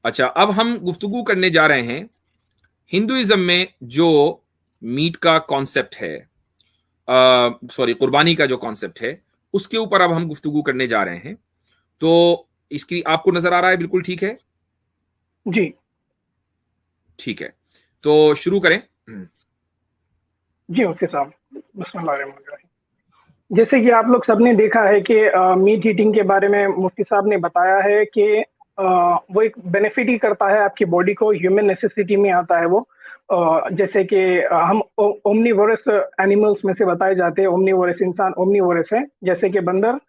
अच्छा, अब हम गुफ्तगू करने जा रहे हैं हिंदुइज्म में जो मीट का कॉन्सेप्ट है, सॉरी कुर्बानी का जो कॉन्सेप्ट है, उसके ऊपर अब हम गुफ्तगू करने जा रहे हैं। तो इसकी आपको नजर आ रहा है? बिल्कुल ठीक है। जी ठीक है, तो शुरू करें। जी मुफ्ती साहब, बिस्मिल्लाहिर्रहमानिर्रहीम। जैसे कि आप लोग सबने देखा है कि मीट ईटिंग के बारे में मुफ्ती साहब ने बताया है कि वो एक बेनिफिट ही करता है आपकी बॉडी को, ह्यूमन नेसेसिटी में आता है वो। जैसे कि हम ओमनीवोरस एनिमल्स में से बताए जाते हैं, ओमनीवोरस इंसान ओमनीवोरस है। जैसे कि बंदर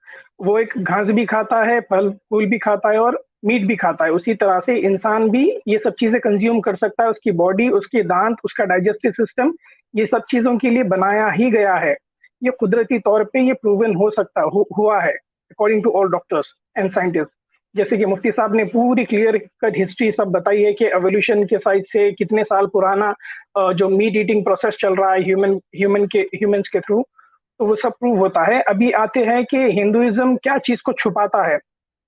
वो एक घास भी खाता है, फल फूल भी खाता है और मीट भी खाता है, उसी तरह से इंसान भी ये सब चीजें कंज्यूम कर सकता है। उसकी बॉडी, उसके दांत, उसका डाइजेस्टिव सिस्टम ये सब चीजों के लिए बनाया ही गया है। ये कुदरती तौर पे ये प्रूवन हो सकता हुआ है according to all doctors and scientist. जैसे कि मुफ्ती साहब ने पूरी क्लियर कट हिस्ट्री सब बताई है कि एवोल्यूशन के साइड से कितने साल पुराना जो मीट ईटिंग प्रोसेस चल रहा है ह्यूमंस के थ्रू, तो वो सब प्रूव होता है। अभी आते हैं कि हिंदुइज्म क्या चीज को छुपाता है,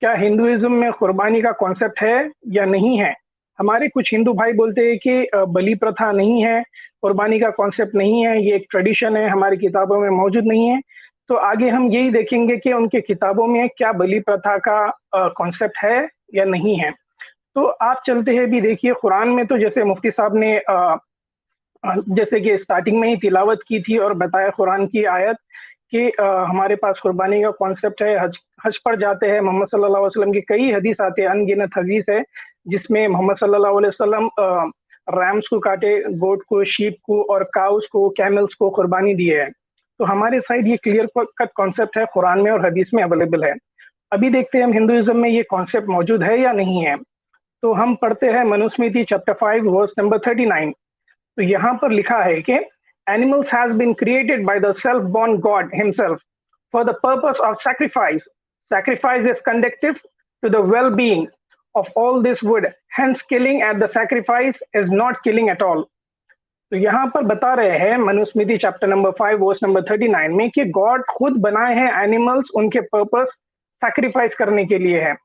क्या हिंदुइज्म में कुर्बानी का कॉन्सेप्ट है या नहीं है। हमारे कुछ हिंदू भाई बोलते हैं कि बलि प्रथा नहीं है, कुर्बानी का कॉन्सेप्ट नहीं है, ये एक ट्रेडिशन है, हमारी किताबों में मौजूद नहीं है। तो आगे हम यही देखेंगे कि उनके किताबों में क्या बलि प्रथा का कॉन्सेप्ट है या नहीं है। तो आप चलते हैं भी देखिए कुरान में, तो जैसे मुफ्ती साहब ने जैसे कि स्टार्टिंग में ही तिलावत की थी और बताया कुरान की आयत कि हमारे पास कुर्बानी का कॉन्सेप्ट है। हज हज पर जाते हैं, मोहम्मद सल्लल्लाहु अलैहि वसल्लम की कई हदीस आते हैं, अनगिनत हदीस है जिसमें मोहम्मद सल्लल्लाहु अलैहि वसल्लम रैम्स को काटे, गोट को, शीप को और काउस को, कैमल्स को कुर्बानी दिए है। तो हमारे साइड ये क्लियर कट कॉन्सेप्ट है, कुरान में और हदीस में अवेलेबल है। अभी देखते हैं हम हिंदुइज्म में ये कॉन्सेप्ट मौजूद है या नहीं है। तो हम पढ़ते हैं मनुस्मृति चैप्टर 5 वर्स नंबर 39। तो यहाँ पर लिखा है कि animals has been created by the self-born God himself for the purpose of sacrifice. Sacrifice is conducive to the well-being of all this wood. Hence, killing at the sacrifice is not killing at all. तो यहाँ पर बता रहे हैं Manusmriti chapter number 5 verse number 39 में कि God खुद बनाए हैं एनिमल्स, उनके पर्पस सैक्रिफाइस करने के लिए है।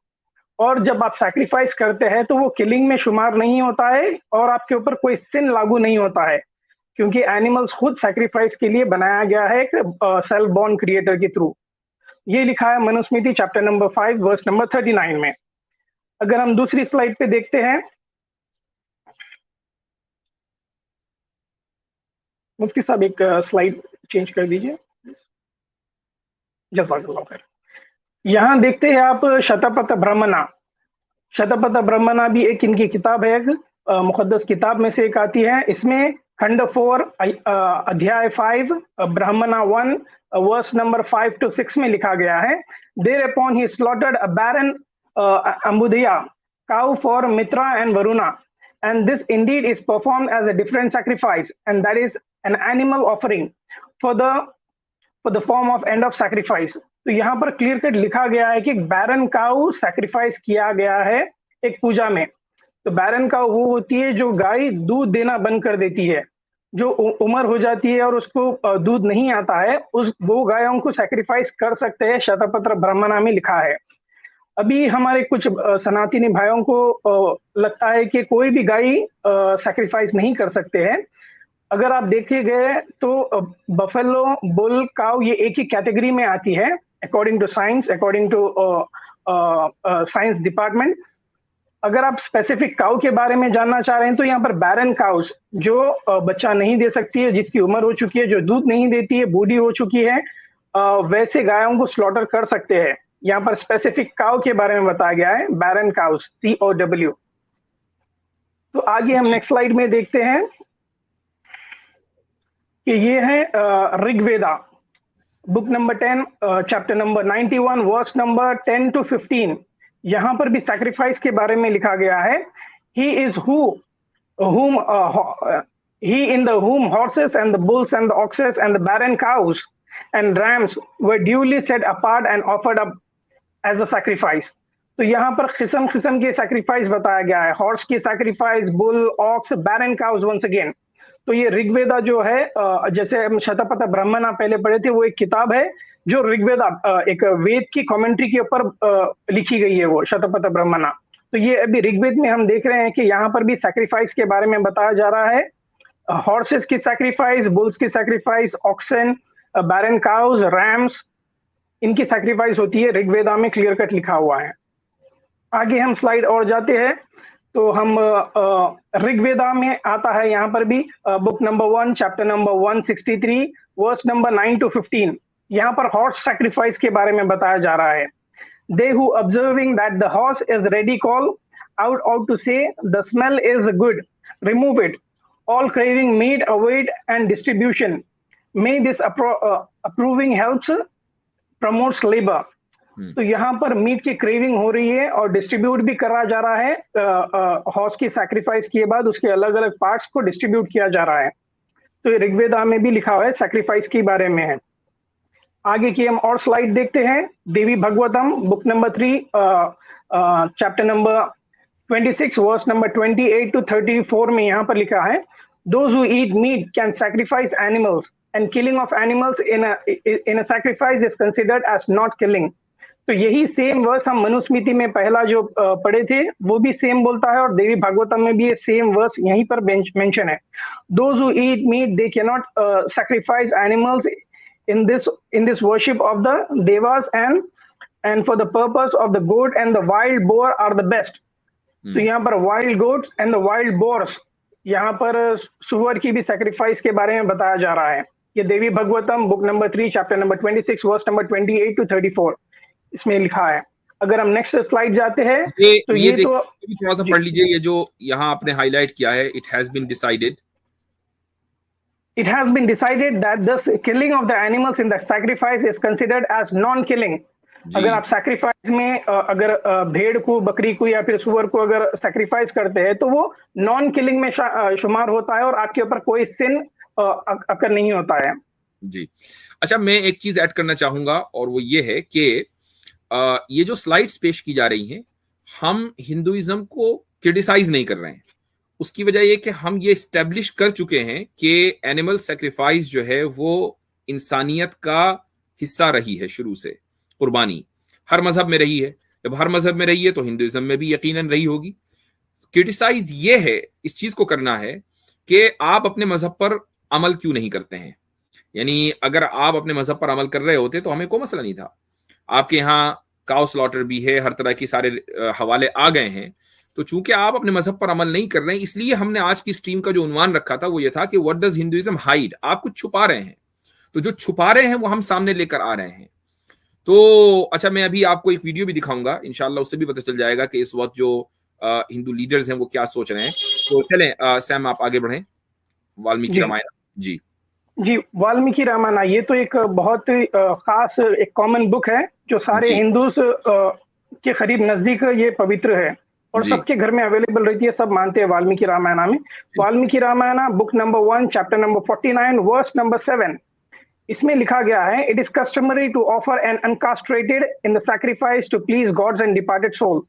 और जब आप सैक्रिफाइस करते हैं तो वो किलिंग में शुमार नहीं होता है और आपके ऊपर कोई सिन लागू नहीं होता है, क्योंकि एनिमल्स खुद सैक्रिफाइस के लिए बनाया गया है एक सेल्फ बॉर्न क्रिएटर के थ्रू। ये लिखा है Manusmriti chapter number 5 verse number 39 में। अगर हम दूसरी स्लाइड पे देखते हैं, मुफ्ती साहब एक स्लाइड चेंज कर दीजिए, जज़ाकल्लाह खैर। यहाँ देखते हैं आप शतपथ ब्रह्मणा। शतपथ ब्रह्मणा भी एक इनकी किताब है, एक मुकद्दस किताब में से एक आती है। इसमें खंड 4 अध्याय 5 ब्राह्मणा 1 वर्स नंबर 5 to 6 में लिखा गया है, thereupon he slaughtered a barren अम्बुदिया cow for Mitra and Varuna, and this indeed is performed as a different sacrifice, and that is an animal offering for the form of end of sacrifice. तो यहाँ पर clear cut लिखा गया है कि बैरन काऊ sacrifice किया गया है एक पूजा में। तो बैरन काऊ वो होती है जो गाय दूध देना बंद कर देती है, जो उम्र हो जाती है और उसको दूध नहीं आता है, उस वो गायों को सैक्रिफाइस कर सकते हैं, शतपत्र ब्राह्मणा में लिखा है। अभी हमारे कुछ सनातनी भाइयों को लगता है कि कोई भी गाय सैक्रिफाइस नहीं कर सकते हैं। अगर आप देखे गए तो बफेलो, बुल, काउ ये एक ही कैटेगरी में आती है according to science, according to science department. अगर आप स्पेसिफिक काउ के बारे में जानना चाह रहे हैं तो यहाँ पर बैरन काउस जो बच्चा नहीं दे सकती है, जिसकी उम्र हो चुकी है, जो दूध नहीं देती है, बूढ़ी हो चुकी है, वैसे गायों को स्लॉटर कर सकते हैं। यहाँ पर स्पेसिफिक काउ के बारे में बताया गया है, बैरन काउस, COW। तो आगे हम नेक्स्ट स्लाइड में देखते हैं कि ये है Rigveda book number 10 chapter number 91 verse number 10 to 15। यहाँ पर भी सैक्रिफाइस के बारे में लिखा गया है, he is whom he in the whom horses and the bulls and the oxes and the barren cows and rams were duly set apart and offered up as a sacrifice। तो यहाँ पर किस्म किस्म के सैक्रिफाइस बताया गया है, horse की सैक्रिफाइस, बुल, ऑक्स, बैरन काउस वंस अगेन। तो ये ऋग्वेदा जो है, जैसे हम शतपथ ब्राह्मणा पहले पढ़े थे, वो एक किताब है जो ऋग्वेदा एक वेद की कमेंट्री के ऊपर लिखी गई है, वो शतपथ ब्राह्मणा। तो ये अभी ऋग्वेद में हम देख रहे हैं कि यहाँ पर भी सैक्रिफाइस के बारे में बताया जा रहा है। हॉर्सेस की सैक्रिफाइस, बुल्स की सैक्रिफाइस, ऑक्सन, बैरन काउज, रैम्स, इनकी सैक्रिफाइस होती है, ऋग्वेदा में क्लियर कट लिखा हुआ है। आगे हम स्लाइड और जाते हैं तो हम ऋग्वेदा में आता है यहाँ पर भी book number 1 chapter number 163 verse number 9 to 15, यहाँ पर हॉर्स सैक्रिफाइस के बारे में बताया जा रहा है। They who observing that the horse is ready call out to say the smell is good, remove it. All craving meat await and distribution. May this approving helps promotes labor. तो यहाँ पर मीट की craving हो रही है और distribute भी करा जा रहा है। हॉर्स की सैक्रिफाइस के बाद उसके अलग अलग पार्ट्स को डिस्ट्रीब्यूट किया जा रहा है। तो ये ऋग्वेदा में भी लिखा हुआ है, सैक्रिफाइस के बारे में है। आगे की हम और स्लाइड देखते हैं। Devi Bhagavatam book number 3 chapter number 26 verse number 28 to 34 में यहाँ पर लिखा है, those who eat meat can sacrifice animals and killing of animals in a sacrifice is considered as not killing. तो यही सेम वर्स हम मनुस्मृति में पहला जो पढ़े थे वो भी सेम बोलता है और देवी भागवतम में भी ये सेम वर्स यहीं पर मेंशन है। Those who eat meat they cannot sacrifice animals in this worship of the devas and for the purpose of the goat and the wild boar are the best. तो यहाँ पर wild goats and the wild boars, यहाँ पर सुअर की भी sacrifice के बारे में बताया जा रहा है। ये Devi Bhagavatam book number 3 chapter number 26 verse number 28 to 34 इसमें लिखा है। अगर हम नेक्स्ट स्लाइड जाते हैं तो ये तो थोड़ा सा पढ़ लीजिए, ये जो यहाँ आपने हाईलाइट किया है, it has been decided that the killing of the animals in the sacrifice is considered as non-killing. अगर आप सैक्रिफाइस में अगर भेड़ को, बकरी को या फिर सुअर को अगर सैक्रिफाइस करते हैं तो वो नॉन किलिंग में शुमार होता है और आपके ऊपर कोई सिन अकर नहीं होता है। जी अच्छा, मैं एक चीज ऐड करना चाहूंगा और वो ये है कि ये जो स्लाइड्स पेश की जा रही हैं, हम हिंदुइज्म को क्रिटिसाइज नहीं कर रहे हैं। उसकी वजह ये कि हम ये एस्टेब्लिश कर चुके हैं कि एनिमल सैक्रिफाइस जो है वो इंसानियत का हिस्सा रही है शुरू से। कुर्बानी हर मजहब में रही है, जब हर मजहब में रही है तो हिंदुइज्म में भी यकीनन रही होगी। क्रिटिसाइज ये है, इस चीज को करना है कि आप अपने मजहब पर अमल क्यों नहीं करते हैं। यानी अगर आप अपने मजहब पर अमल कर रहे होते तो हमें कोई मसला नहीं था। आपके यहाँ काउ स्लॉटर भी है, हर तरह के सारे हवाले आ गए हैं। तो चूंकि आप अपने मजहब पर अमल नहीं कर रहे हैं, इसलिए हमने आज की स्ट्रीम का जो उन्वान रखा था वो ये था कि व्हाट डज हिंदुइज्म हाइड। आप कुछ छुपा रहे हैं, तो जो छुपा रहे हैं वो हम सामने लेकर आ रहे हैं। तो अच्छा, मैं अभी आपको एक वीडियो भी दिखाऊंगा, इंशाल्लाह उससे भी पता चल जाएगा कि इस वक्त जो हिंदू लीडर्स हैं वो क्या सोच रहे हैं। तो चलें सैम, आप आगे बढ़ें। वाल्मीकि रामायण जी, वाल्मीकि रामायण ये तो एक बहुत खास एक कॉमन बुक है जो सारे हिंदूज के करीब नजदीक ये पवित्र है और सबके घर में अवेलेबल रहती है, सब मानते हैं वाल्मीकि रामायण में। Valmiki Ramayana book number 1 chapter number 49 verse number 7, इसमें लिखा गया है, it is customary to offer an uncastrated in the sacrifice to please gods and departed soul.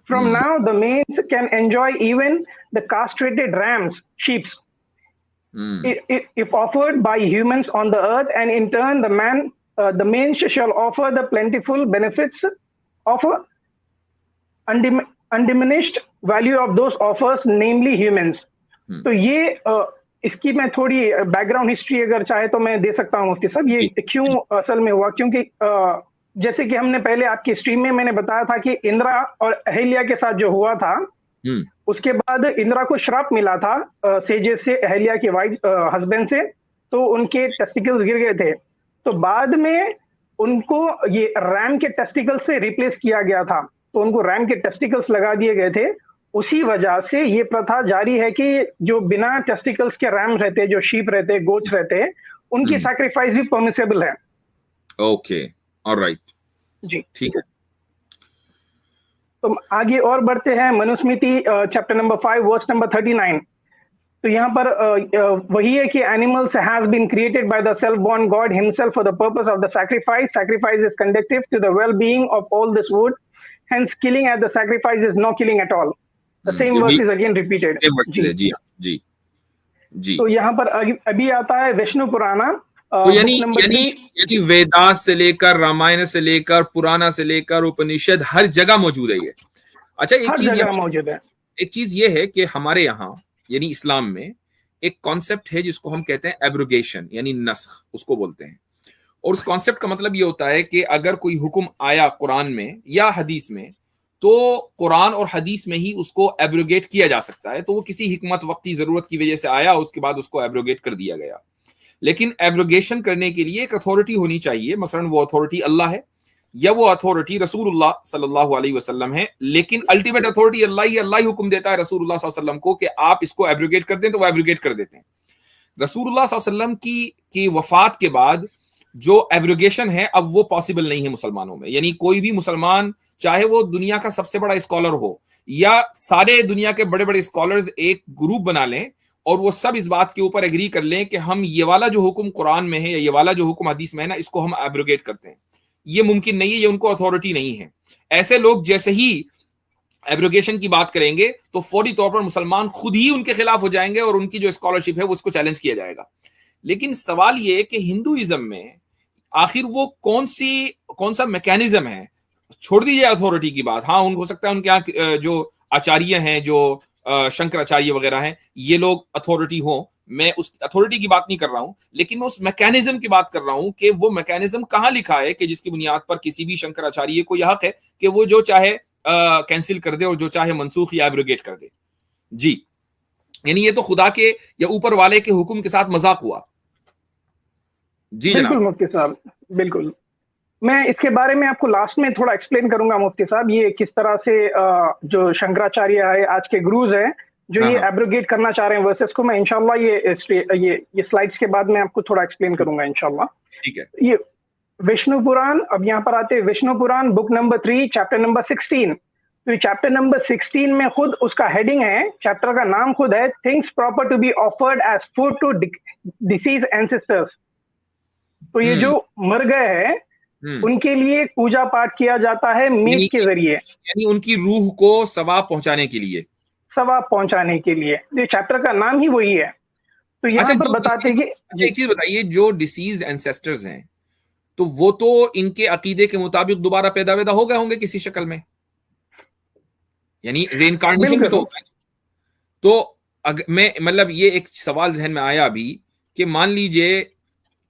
From now the mens can enjoy even the castrated rams, sheeps, if offered by humans on the earth, and in turn the manes shall offer the plentiful benefits of undiminished value of those offers, namely humans. तो ये इसकी मैं थोड़ी background history अगर चाहे तो मैं दे सकता हूँ मुफ्ती साहब। ये क्यों असल में हुआ, क्योंकि जैसे कि हमने पहले आपकी स्ट्रीम में मैंने बताया था कि इंद्रा और अहिल्या के साथ जो हुआ था, उसके बाद इंद्रा को श्राप मिला था सेजेस से, अहिल्या के वाइफ हस्बैंड से, तो उनके टेस्टिकल्स गिर गए थे। तो बाद में उनको ये रैम के टेस्टिकल्स से रिप्लेस किया गया था, तो उनको रैम के टेस्टिकल्स लगा दिए गए थे। उसी वजह से ये प्रथा जारी है कि जो बिना टेस्टिकल्स के रैम रहते, जो शीप रहते, गोट्स रहते, उनकी सैक्रिफाइस भी परमिसेबल है। ओके, ऑलराइट जी, ठीक है। तो आगे और बढ़ते हैं, Manusmriti chapter number 5 verse number 39। तो यहाँ पर वही है कि animals has been created by the self born god himself for the purpose of the sacrifice. Sacrifice is conductive to the well being of all this wood, hence killing at the sacrifice is no killing at all. The same verse is again repeated. जी। तो यहाँ पर अभी आता है विष्णु पुराना, तो यानी वेदास से लेकर, रामायण से लेकर, पुराना से लेकर उपनिषद, हर जगह मौजूद है ये। अच्छा, हर जगह मौजूद है। एक चीज ये है कि हमारे यहाँ यानी इस्लाम में एक कॉन्सेप्ट है जिसको हम कहते हैं एब्रोगेशन, यानी नस्ख उसको बोलते हैं। और उस कॉन्सेप्ट का मतलब ये होता है कि अगर कोई हुक्म आया कुरान में या हदीस में, तो कुरान और हदीस में ही उसको एब्रोगेट किया जा सकता है। तो वो किसी हिकमत वक्ती जरूरत की वजह से आया, उसके बाद उसको एब्रोगेट कर दिया गया। लेकिन एब्रोगेशन करने के लिए एक अथॉरिटी होनी चाहिए, मसलन वो अथॉरिटी अल्लाह है या वो अथॉरिटी रसूलुल्लाह सल्लल्लाहु अलैहि वसल्लम है। लेकिन अल्टीमेट अथॉरिटी अल्लाह ही हुक्म देता है रसूलुल्लाह सल्लल्लाहु अलैहि वसल्लम को कि आप इसको एब्रोगेट कर दें, तो वो एब्रोगेट कर देते हैं। रसूलुल्लाह सल्लल्लाहु अलैहि वसल्लम की वफात के बाद जो एब्रोगेशन है अब वो पॉसिबल नहीं है मुसलमानों में। यानी कोई भी मुसलमान, चाहे वो दुनिया का सबसे बड़ा स्कॉलर हो या सारे दुनिया के बड़े बड़े स्कॉलर्स एक ग्रुप बना लें और वो सब इस बात के ऊपर एग्री कर लें कि हम ये वाला जो हुक्म कुरान में है या ये वाला जो हुक्म हदीस में है ना, इसको हम एब्रोगेट करते हैं, ये मुमकिन नहीं है, ये उनको अथॉरिटी नहीं है। ऐसे लोग जैसे ही एब्रोगेशन की बात करेंगे तो फौरी तौर पर मुसलमान खुद ही उनके खिलाफ हो जाएंगे और उनकी जो स्कॉलरशिप है वो उसको चैलेंज किया जाएगा। लेकिन सवाल ये है कि हिंदुइज्म में आखिर वो कौन सा मैकेनिज्म है? छोड़ दीजिए अथॉरिटी की बात, हाँ हो सकता है उनके यहाँ जो आचार्य हैं, जो शंकराचार्य वगैरह हैं, ये लोग अथॉरिटी हो, मैं उस अथॉरिटी की बात नहीं कर रहा हूं, लेकिन मैं उस मैकेनिज्म की बात कर रहा हूं कि वो मैकेनिज्म कहां लिखा है कि जिसकी बुनियाद पर किसी भी शंकराचार्य को यह हक है कि वो जो चाहे कैंसिल कर दे और जो चाहे मनसूख या एब्रोगेट कर दे। जी, यानी ये तो खुदा के या ऊपर वाले के हुक्म के साथ मजाक हुआ। जी बिल्कुल जनाब। मुफ्ती साहब, बिल्कुल। मैं इसके बारे में आपको लास्ट में थोड़ा एक्सप्लेन करूंगा मुफ्ती साहब, ये किस तरह से जो शंकराचार्य है, आज के गुरुज हैं, जो ये एब्रोगेट करना चाह रहे हैं वर्सेस को, मैं इंशाल्लाह ये स्लाइड्स के बाद में आपको थोड़ा एक्सप्लेन करूंगा इंशाल्लाह। ठीक है। ये विष्णु पुराण, अब यहाँ पर आते हैं विष्णु पुराण बुक नंबर 3 चैप्टर नंबर 16। तो चैप्टर नंबर 16 में खुद उसका हेडिंग है, चैप्टर का नाम खुद है, things proper to be offered as food to deceased ancestors. तो ये जो मर गए हैं उनके लिए पूजा पाठ किया जाता है मीट के जरिए, यानी उनकी रूह को सवाब पहुंचाने के लिए, सवाब पहुंचाने के लिए। ये चैप्टर का नाम ही वही है। तो यहाँ पर बताते हैं कि एक चीज बताइए, जो डिसीज्ड एंसेस्टर्स हैं तो वो तो इनके अकीदे के मुताबिक दोबारा पैदा वैदा हो गए होंगे किसी शक्ल में, यानी रेनकार्नेशन भी तो होता है। तो मैं मतलब ये एक सवाल जहन में आया अभी कि मान लीजिए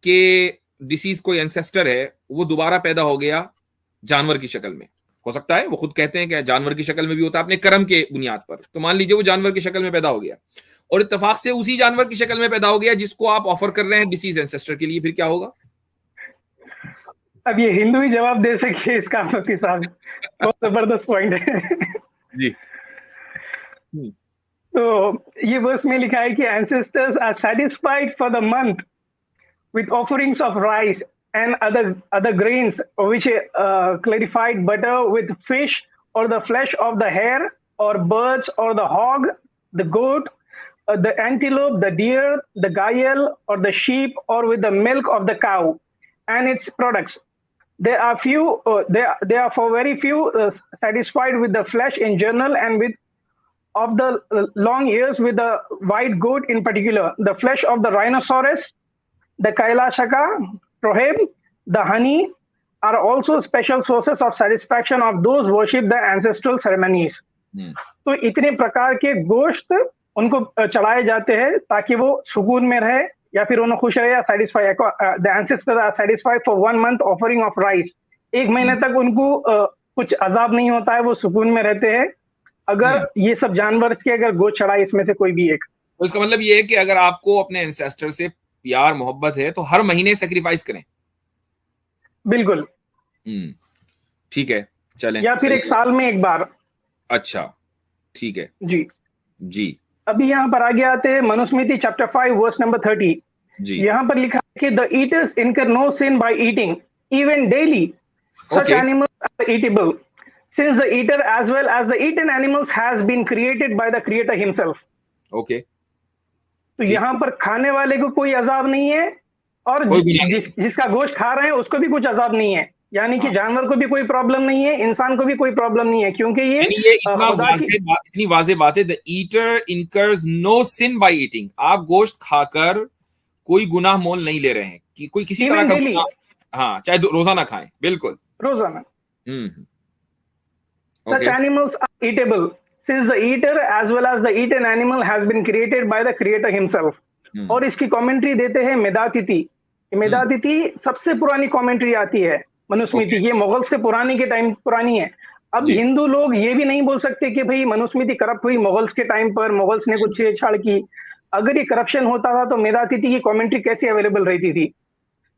कि डिसीज कोई एंसेस्टर है, वो दोबारा पैदा हो गया जानवर की शक्ल में, हो सकता है वो खुद कहते हैं कि जानवर की शक्ल में भी होता है अपने कर्म के बुनियाद पर। तो मान लीजिए वो जानवर की शक्ल में पैदा हो गया और इत्तेफाक से उसी जानवर की शक्ल में पैदा हो गया जिसको आप ऑफर कर रहे हैं डिसीज एंसेस्टर के लिए, फिर क्या होगा? अब ये हिंदू ही जवाब दे सके इसका मुफ्ती साहब, बहुत जबरदस्त पॉइंट है। जी। तो ये वर्स में लिखा है कि ancestors are satisfied for the month with offerings of rice and other grains, which clarified butter with fish or the flesh of the hare or birds or the hog, the goat, the antelope, the deer, the gayal or the sheep, or with the milk of the cow and its products. There are few, they are for very few satisfied with the flesh in general and with of the long ears with the white goat in particular, the flesh of the rhinoceros, the Kailashaka, Prohib, the honey are also special sources of satisfaction of those worship the ancestral ceremonies. तो इतने प्रकार के गोश्त उनको चढ़ाए जाते हैं ताकि वो सुकून में रहे या फिर उन्हें खुश रहे या satisfy. The ancestors are satisfied for 1 month offering of rice. 1 महीने तक उनको कुछ अजाब नहीं होता है, वो सुकून में रहते हैं अगर ये सब जानवर के अगर गोश्त चढ़ाए इसमें से कोई भी एक। तो इसका मतलब ये है कि अगर आपको अपने एंसेस्टर से प्यार मोहब्बत है तो हर महीने सैक्रिफाइस करें। बिल्कुल। ठीक है, चलें। या फिर 1 साल में 1 बार। अच्छा, ठीक है जी जी। अभी यहाँ पर आगे आते हैं मनुस्मृति चैप्टर 5 वर्स नंबर 30 जी। यहाँ पर लिखा है कि the eaters incur no sin by eating even daily such animals are eatable since the eater as well as the eaten animals has been created by the creator himself. Okay. तो यहाँ पर खाने वाले को कोई अजाब नहीं है और जिसका गोश्त खा रहे हैं उसको भी कुछ अजाब नहीं है, यानी कि जानवर को भी कोई प्रॉब्लम नहीं है, इंसान को भी कोई प्रॉब्लम नहीं है, क्योंकि ये इतनी वाज़ेह बात है। The eater incurs no sin by eating. आप गोश्त खाकर कोई गुनाह मोल नहीं ले रहे हैं कि कोई किसी तरह का गुनाह, हाँ, चाहे रोजाना खाएं, बिल्कुल रोजाना। Such animals are eatable since the eater as well as the eaten animal has been created by the creator himself. और इसकी कमेंट्री देते हैं मेधातिथि। मेधातिथि सबसे पुरानी कमेंट्री आती है मनुस्मृति, ये मुगल से पुरानी के टाइम पुरानी है। अब हिंदू लोग ये भी नहीं बोल सकते कि भाई मनुस्मृति करप्ट हुई मुगल्स के टाइम पर, मुगल्स ने कुछ छेड़छाड़ की। अगर ये करप्शन होता था तो मेधातिथि की कमेंट्री कैसे अवेलेबल रहती थी,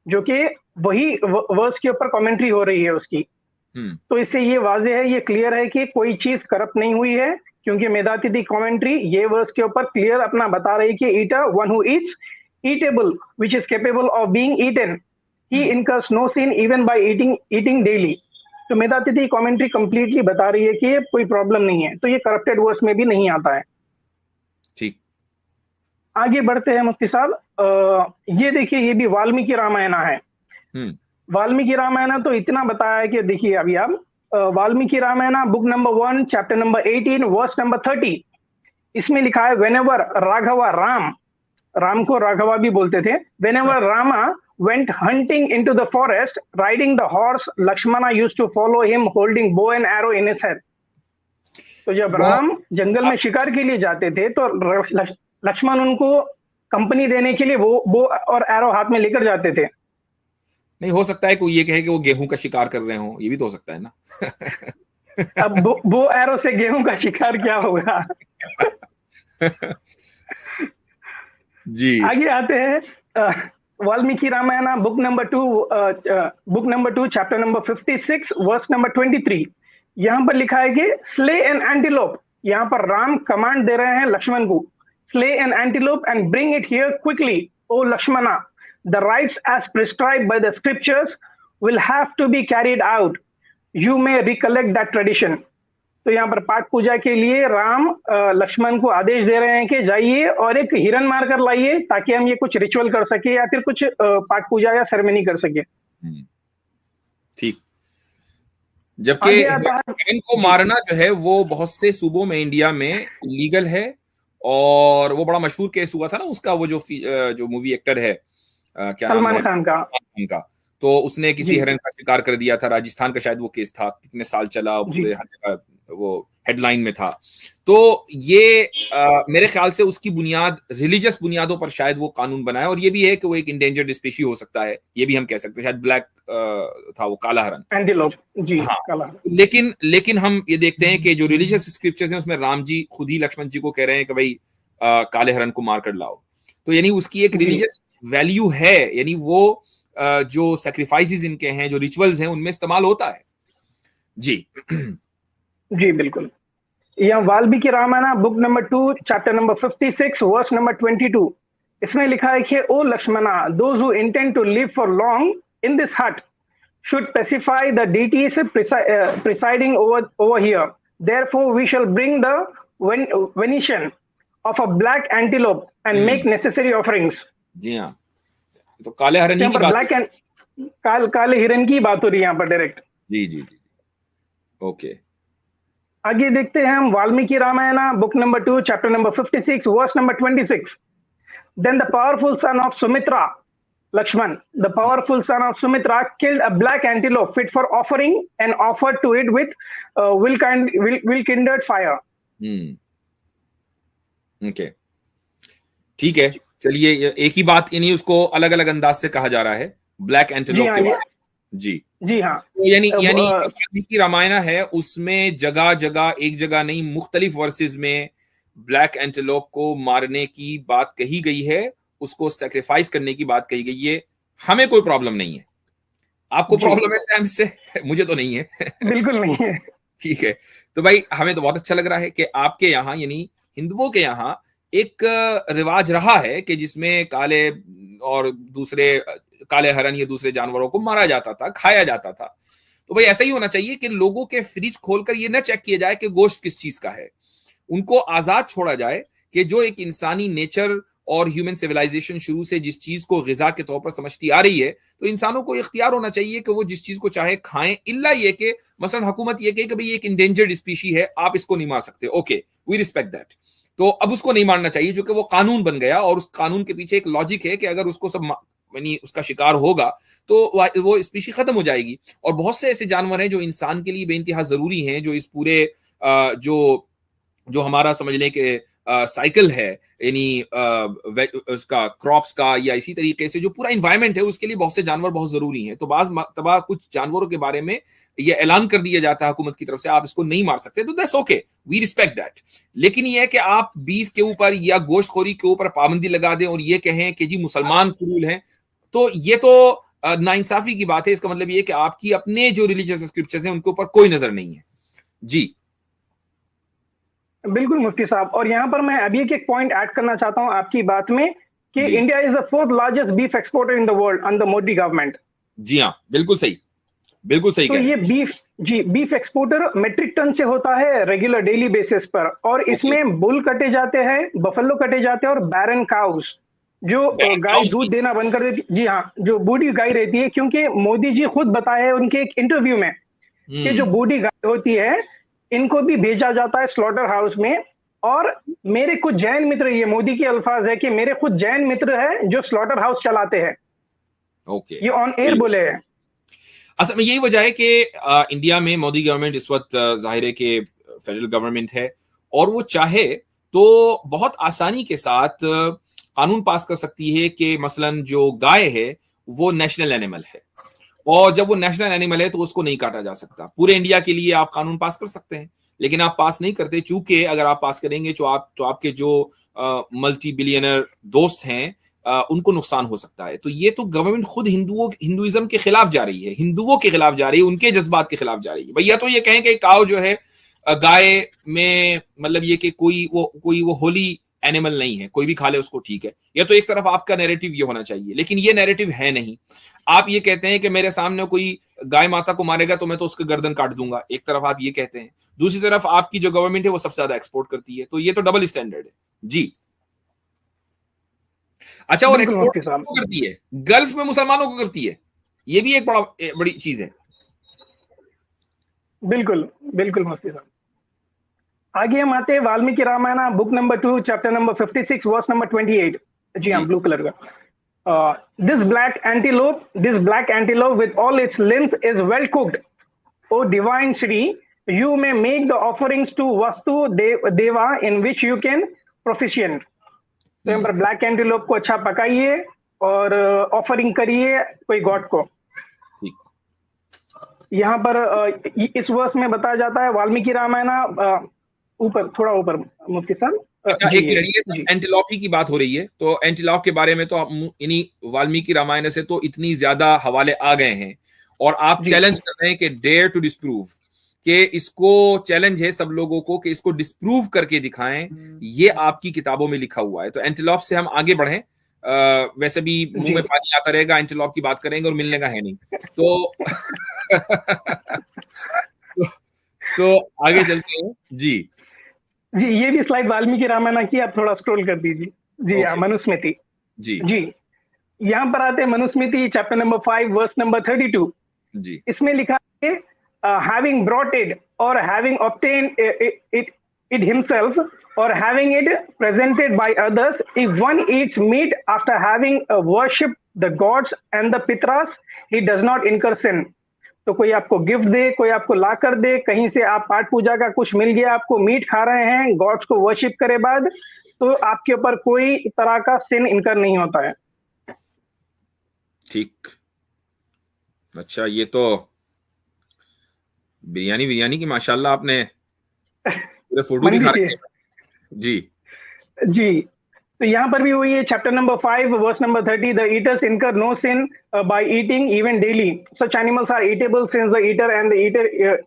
जो कि वही वर्स के ऊपर कमेंट्री हो रही है उसकी। तो इससे ये वाज़ेह है, ये क्लियर है कि कोई चीज करप्ट नहीं हुई है, क्योंकि मेधातिथि कमेंट्री ये वर्स के ऊपर क्लियर अपना बता रही है कि eater one who eats eatable which is capable of being eaten, he incurs no sin even by eating daily. तो मेधातिथि कमेंट्री कंप्लीटली बता रही है कि ये कोई प्रॉब्लम नहीं है, तो ये करप्टेड वर्स में भी नहीं आता है। ठीक, आगे बढ़ते हैं मुफ्ती साहब। ये देखिए, ये भी वाल्मीकि रामायण है। वाल्मीकि रामायण तो इतना बताया है कि देखिए अभी आप Valmiki Ramayana book number 1 chapter number 18 verse number 30, इसमें लिखा है व्हेनेवर राघवा, राम को राघवा भी बोलते थे, whenever Rama went hunting into the forest riding the horse, Lakshmana used to follow him holding bow and arrow in his hand. तो जब राम जंगल में शिकार के लिए जाते थे तो लक्ष्मण उनको कंपनी देने के लिए वो बो और एरो हाथ में लेकर जाते थे। नहीं हो सकता है कोई ये कहे कि वो गेहूं का शिकार कर रहे हो, ये भी तो हो सकता है ना। अब बो एरो से गेहूं का शिकार क्या होगा। जी आगे आते हैं Valmiki Ramayana book number 2 chapter number 56 verse number 23। यहाँ पर लिखा है कि स्ले एन एंटीलोप, यहाँ पर राम कमांड दे रहे हैं लक्ष्मण को, slay an antelope and bring it here quickly O Lakshmana, the rites as prescribed by the scriptures will have to be carried out, you may recollect that tradition. तो यहाँ पर पाठ पूजा के लिए राम लक्ष्मण को आदेश दे रहे हैं कि जाइए और एक हिरन मार कर लाइए ताकि हम ये कुछ रिचुअल कर सके या फिर कुछ पाठ पूजा या सेरेमनी कर सके। ठीक, जबकि हिरन को मारना जो है वो बहुत से सूबों में इंडिया में लीगल है, और वो बड़ा मशहूर केस हुआ था ना उसका, वो जो मूवी एक्टर है क्या सलमान खान का, तो उसने किसी हिरन का शिकार कर दिया था, राजस्थान का शायद वो केस था, कितने साल चला, पूरे हर जगह वो हेडलाइन में था। तो ये मेरे ख्याल से उसकी बुनियाद रिलीजियस बुनियादों पर शायद वो कानून बनाया, और ये भी है कि वो एक इंडेंजर्ड स्पीशी हो सकता है, ये भी हम कह सकते हैं, शायद ब्लैक था वो, काला हिरन, एंटीलोप जी। हाँ, काला। लेकिन हम ये देखते हैं कि जो रिलीजियस स्क्रिप्चर्स हैं उसमें राम जी खुद ही लक्ष्मण जी को कह रहे हैं कि भाई काले हिरन को मार कर लाओ, तो यानी उसकी एक रिलीजियस वैल्यू है, यानी वो जो सैक्रिफाइसेस इनके हैं, जो रिचुअल्स हैं, उनमें इस्तेमाल होता है। जी जी बिल्कुल। यह Valmiki Ramayana book number 2 chapter number 56 verse number 22, इसमें लिखा है कि O Lakshmana, those who intend to live for long in this hut should specify the deities presiding over here. Therefore, we shall bring the venison of a black antelope and make necessary offerings. जी हाँ, तो काले हिरन की बात, काले हिरन की बात हो रही है यहाँ पर डायरेक्ट। जी जी जी, ओके। आगे देखते हैं हम Valmiki Ramayana book number 2 chapter number 56 verse number 26। Then the powerful son of Sumitra, Lakshman, the powerful son of Sumitra killed a black antelope fit for offering and offered to it with will-kindled fire. Okay, ठीक है, चलिए, एक ही बात यानी उसको अलग अलग अंदाज से कहा जा रहा है ब्लैक एंटीलोप के बारे में। जी हाँ, तो यानी वाल्मीकि रामायण है, उसमें जगह जगह, एक जगह नहीं, मुख्तलिफ वर्सेस में ब्लैक एंटीलोप को मारने की बात कही गई है, उसको सैक्रिफाइस करने की बात कही गई है। हमें कोई प्रॉब्लम नहीं है, आपको प्रॉब्लम है सैम से, मुझे तो नहीं है। बिल्कुल नहीं है। ठीक है, तो भाई हमें तो बहुत अच्छा लग रहा है कि आपके यहाँ यानी हिंदुओं के यहाँ एक रिवाज रहा है कि जिसमें काले और दूसरे काले हिरन या दूसरे जानवरों को मारा जाता था, खाया जाता था। तो भाई ऐसा ही होना चाहिए कि लोगों के फ्रिज खोलकर ये न चेक किया जाए कि गोश्त किस चीज का है, उनको आजाद छोड़ा जाए कि जो एक इंसानी नेचर और ह्यूमन सिविलाइजेशन शुरू से जिस चीज को गिजा के तौर पर समझती आ रही है, तो इंसानों को इख्तियार होना चाहिए कि वो जिस चीज को चाहे खाएं, इल्ला ये कि मसलन हुकूमत ये कहे कि भाई एक इंडेंजर्ड स्पीशी है, आप इसको नहीं मार सकते, ओके वी रिस्पेक्ट दैट, तो अब उसको नहीं मारना चाहिए, जो कि वो कानून बन गया, और उस कानून के पीछे एक लॉजिक है कि अगर उसको सब यानी उसका शिकार होगा तो वो स्पीशी खत्म हो जाएगी। और बहुत से ऐसे जानवर हैं जो इंसान के लिए बेइंतहा जरूरी हैं, जो इस पूरे जो जो हमारा समझ लें कि साइकिल है, यानी उसका क्रॉप्स का, या इसी तरीके से जो पूरा इन्वायरमेंट है उसके लिए बहुत से जानवर बहुत जरूरी हैं। तो बाज तबा कुछ जानवरों के बारे में ये ऐलान कर दिया जाता है हुकूमत की तरफ से, आप इसको नहीं मार सकते, तो that's okay, we respect that. लेकिन ये है कि आप बीफ के ऊपर या गोश्तखोरी के ऊपर पाबंदी लगा दें और ये कहें कि जी मुसलमान क्रूल हैं, तो ये तो नाइंसाफी की बात है। इसका मतलब ये है कि आपकी अपने जो रिलीजियस स्क्रिप्चर्स हैं उनके ऊपर कोई नजर नहीं है। जी बिल्कुल मुफ्ती साहब, और यहाँ पर मैं अभी एक पॉइंट ऐड करना चाहता हूँ आपकी बात में कि India is the fourth largest beef exporter in the world under Modi government. जी हाँ, बिल्कुल सही, बिल्कुल सही। तो ये बीफ एक्सपोर्टर मेट्रिक टन से होता है रेगुलर डेली बेसिस पर, और इसमें बुल कटे जाते हैं, बफेलो कटे जाते हैं, और बैरन काउस जो गाय दूध देना बंद कर देती, जी हाँ, जो बूढ़ी गाय रहती है, क्योंकि मोदी जी खुद बताए उनके एक इंटरव्यू में कि जो बूढ़ी गाय होती है इनको भी भेजा जाता है स्लॉटर हाउस में। और मेरे कुछ जैन मित्र, ये मोदी के अल्फाज है कि मेरे खुद जैन मित्र हैं जो स्लॉटर हाउस चलाते हैं। ओके, ये ऑन एयर बोले हैं। असल में यही वजह है कि इंडिया में मोदी गवर्नमेंट इस वक्त जाहिर है कि फेडरल गवर्नमेंट है, और वो चाहे तो बहुत आसानी के साथ कानून पास कर सकती है कि मसलन जो गाय है वो नेशनल एनिमल है, और जब वो नेशनल एनिमल है तो उसको नहीं काटा जा सकता। पूरे इंडिया के लिए आप कानून पास कर सकते हैं, लेकिन आप पास नहीं करते, चूंकि अगर आप पास करेंगे तो आपके जो मल्टी बिलियनर दोस्त हैं उनको नुकसान हो सकता है। तो ये तो गवर्नमेंट खुद हिंदुइज्म के खिलाफ जा रही है, हिंदुओं के खिलाफ जा रही है, उनके जज्बात के खिलाफ जा रही है। भैया तो ये कहें कि काऊ जो है गाय में मतलब ये कि कोई वो होली एनिमल नहीं है, कोई भी खा ले उसको ठीक है। या तो एक तरफ आपका नैरेटिव ये होना चाहिए, लेकिन ये नैरेटिव है नहीं। आप ये कहते हैं कि मेरे सामने कोई गाय माता को मारेगा तो मैं तो उसका गर्दन काट दूंगा, एक तरफ आप ये कहते हैं, दूसरी तरफ आपकी जो गवर्नमेंट है वो सबसे ज्यादा एक्सपोर्ट करती है, तो ये तो डबल स्टैंडर्ड है। जी अच्छा, और एक्सपोर्ट किसको करती है? गल्फ में मुसलमानों को करती है, ये भी एक बड़ी चीज है। बिल्कुल बिल्कुल मुफ्ती साहब। आगे हम आते हैं Valmiki Ramayana book number 2 chapter number 56 verse number 28। जी हाँ, ब्लू कलर का। this black antelope with all its length is well cooked. O divine Shri, you may make the offerings to Vastu Deva in which you can proficient. तो यहाँ पर black antelope को अच्छा पकाइए और offering करिए कोई God को। यहाँ पर इस वर्ष में बताया जाता है वाल्मीकि रामायण, ऊपर थोड़ा ऊपर मुफ्ती साहब, एंटीलॉप की बात हो रही है, तो एंटीलॉप के बारे में तो इन्हीं वाल्मीकि रामायण से तो इतनी ज्यादा हवाले आ गए हैं, और आप चैलेंज कर रहे हैं कि डेयर टू डिस्प्रूव, कि इसको चैलेंज है सब लोगों को कि इसको डिस्प्रूव करके दिखाएं, ये आपकी किताबों में लिखा हुआ है। तो एंटीलॉप से हम आगे बढ़ें, वैसे भी मुंह में पानी आता रहेगा, एंटीलॉप की बात करेंगे और मिलने का है नहीं, तो तो आगे चलते हैं। जी जी, ये भी स्लाइड वाल्मीकि रामायण की, आप थोड़ा स्क्रॉल कर दीजिए। जी हाँ, मनुस्मृति। जी यहाँ पर आते हैं Manusmriti chapter number 5 verse number 32। जी इसमें लिखा है having brought it or having obtained it himself or having it presented by others, if one eats meat after having worshipped the gods and the pitras, he does not incur sin. तो कोई आपको gift दे, कोई आपको ला कर दे, कहीं से आप पाठ पूजा का कुछ मिल गया, आपको मीट खा रहे हैं गॉड्स को वर्शिप करे बाद, तो आपके ऊपर कोई तरह का सिन इनकर नहीं होता है। ठीक, अच्छा, ये तो बिरयानी की माशाल्लाह आपने पूरे फोटो दिखा रहे हैं। जी जी, तो यहाँ पर भी वही है, chapter number 5 verse number 30, the eaters incur no sin by eating even daily, such animals are eatable since the eater and the